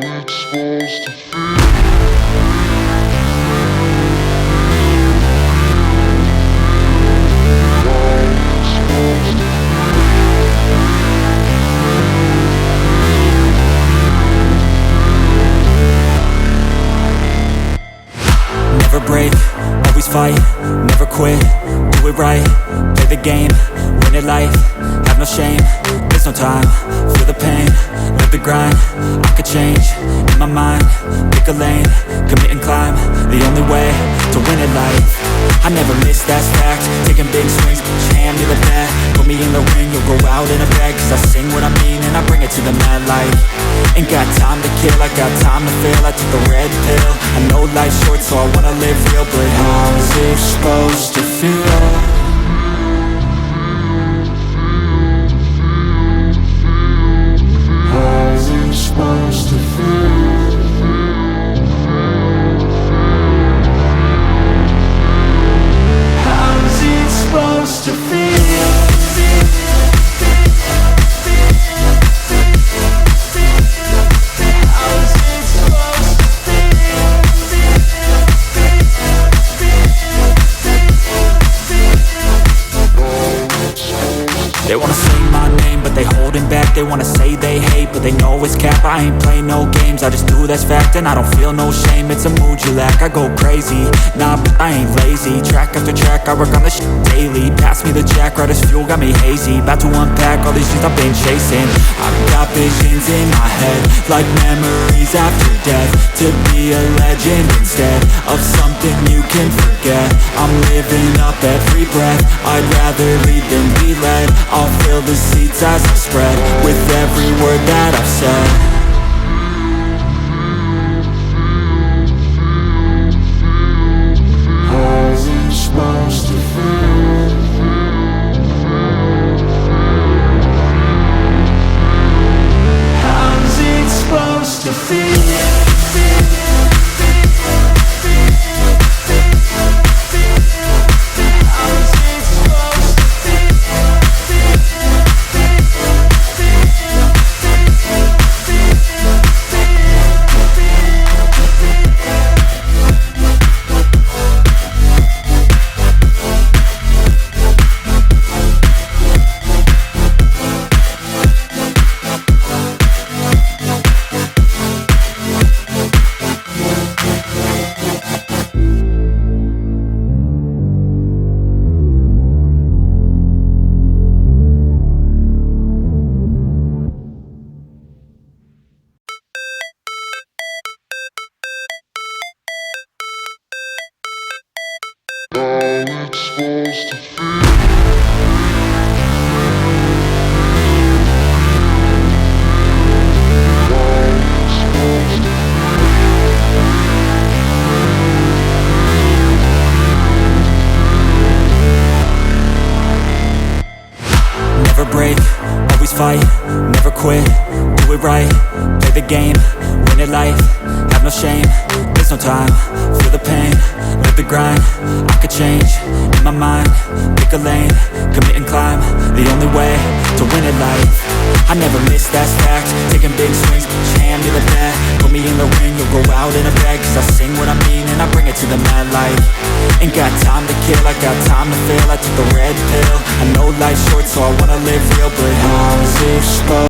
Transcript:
it's supposed to feel. Never break, always fight, never quit, do it right, play the game, win it life, have no shame, there's no time, feel the pain, live the grind, I could change, in my mind, pick a lane, commit and climb, the only way to win it life. I never miss, that's fact, taking big swings, hand me the bat, put me in the ring, you'll go out in a bag, cause I sing what I mean and I bring it to the mad light. Ain't got time to kill, I got time to feel, I took the red pill, I know life's short so I wanna live real, but how's it supposed to feel? How's it supposed to feel? How's it supposed to feel? They wanna say my name, but they holding back. They wanna say they hate, but they know it's cap. I ain't play no games, I just do, that's fact. And I don't feel no shame, it's a mood you lack. I go crazy, nah, but I ain't lazy. Track after track, I work on this shit daily. Pass me the jack, right as fuel, got me hazy. About to unpack all these things I've been chasing. I've got visions in my head, like memories after death. To be a legend instead of something you can forget. I'm living up every breath, I'd rather lead than be led. I'll fill the seats as I spread with every word that I've said. How's it supposed to feel? How's it supposed to feel? How it's supposed to feel. Never break, always fight, never quit, do it right, play the game, win it life, have no shame, there's no time, feel the pain, live the grind, I could change, in my mind, pick a lane, commit and climb, the only way to win it life. I never miss, that's fact, taking big swings, hand me the bat, put me in the ring, you'll go out in a bag, cause I sing what I mean and I bring it to the mad light. Ain't got time to kill, I got time to feel, I took the red pill, I know life's short so I wanna live real, but how's it supposed